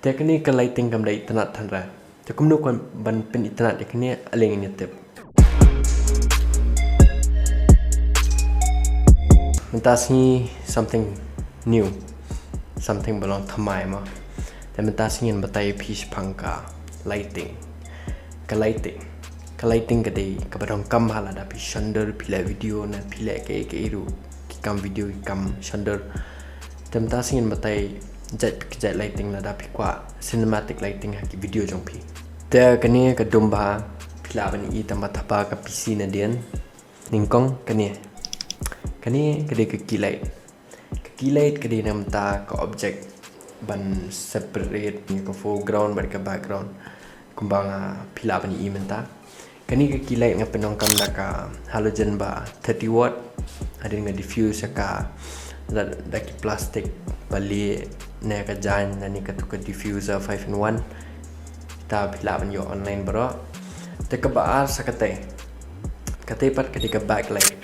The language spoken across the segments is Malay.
Teknik ke lighting kam da internet thanra. Te kum no kon ban pen internet ekne aleng ni tep. Mentasi something new. Something belong thamai ma. Te mentasi ngin batai piece pangka lighting. Ke lighting ke dei ke badong kam hala da pi shander pila video na pila ke iru kam video kam shander. Te mentasi ngin batai jet lighting la da pi kwa cinematic lighting ha ki video jong pi te kani ka domba pila ban I tamba thapa ka PC na den ningkong kani kade ka key light kade nam ta ka object ban separate ni ka foreground ban ka background kumbang pila ban I menta kani ka key light nga penong kam da ka halogen ba 30 watt ada nga diffuse ka da ki plastic bali ne ka jan nani ka tuka diffuser 5-in-1 ta pila ban yo online bro te ka baar sakate pat ketika backlight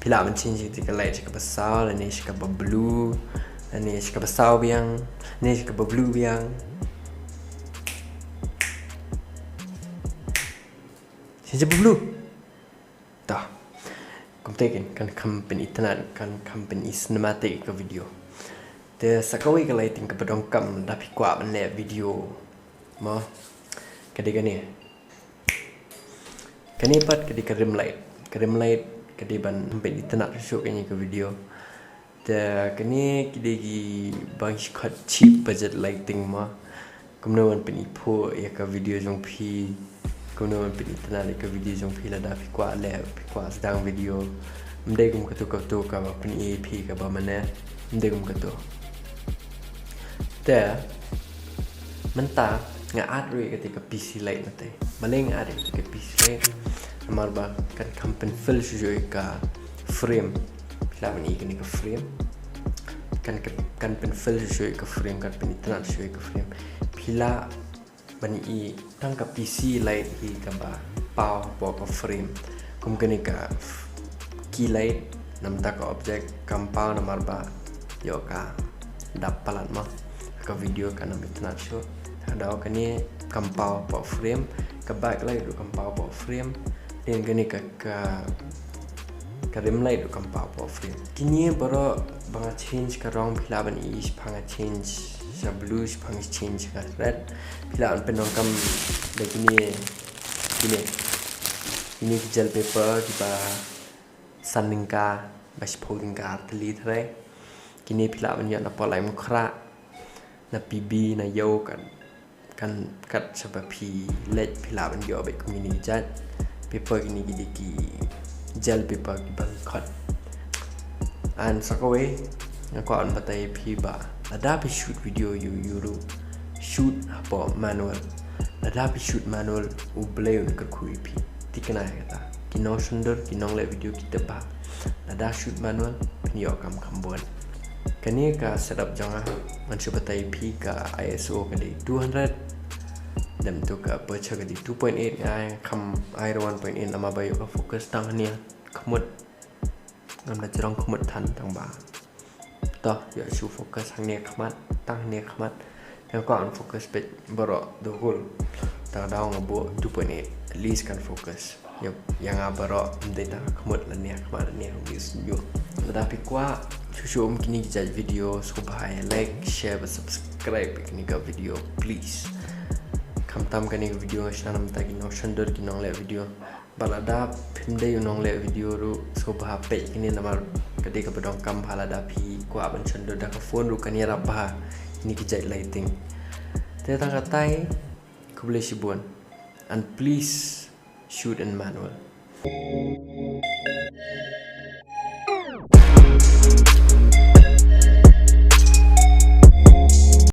pila ban change ketika light ka basal ni ka blue ni ka basal biang ni ka blue biang change blue ta kom taken kan company internet kan company cinematic ka video te sakawi ka lighting ka padong kam da pi kwa ban le video mo kadi pat kadi ka rim light kadi ban ben internet show kani ka video te kani kidi gi bang cut cheap budget lighting mo kumno ban pen ipo ya ka video jong pi kumno ban pen internet ka video jong pi la da pi kwa sedang video mdai kum ka tu ka pen ep ka ba mane mdai kum ka tu te menta nga ad re ketika PC light nate maleng ad ketika PC light amar ba kan kampen fill sujoi ka frame pila bani kini ka frame kan pen fill sujoi ka frame kan pen internet sujoi ka frame pila bani I tang ka PC light hi ka ba power po ka frame kum kini ka key light namta ka object compound amar ba yo ka dapalan ma ka video kan am internet show ada kani kampau po frame ka backlight do kampau po frame dan kani ka rim light do kampau po frame kini baro banga change ka rong pila ban is phanga change sa blue phanga change ka red pila an penong kam de kini gel paper di ba sanning ka bas folding ka tli thre kini pila ban ya na polai mukra na PB na yo kan kat sebab pi let pila ban yo be community chat paper gini ki gel paper ki ban cut and sakawe ko an batai pi ba ada pi shoot video you shoot apa manual ada pi shoot manual u blay un ka kui pi tikna kata kinong sunder kinong le video kita ba ada shoot manual pin yo kam buat kani ka setup jangan manchu batai pi ka ISO ka di 200 dan tu ka aperture ka di 2.8 ngai kam air 1.8 nama bayo ka fokus tang ni kemut ngam da jerong kemut than tang ba to ya su fokus hang ni khamat tang ni khamat yang ko an fokus pe baro the whole tang daw ngabo 2.8 at least kan fokus yang baro Nabynta kemut la ni khamat ni ngis yo tapi kwa shushu kini kijaj video so bahaya like share dan subscribe kini ka video please kamtam kani video shanam tagi no shander kinong le video balada phimde yunong le video ru so bah pe kini namar kadi ka badong kam balada phi kwa ban shander da ka phone ru kani rabha kini kijaj lighting te tang katai kubule shibun and please shoot in manual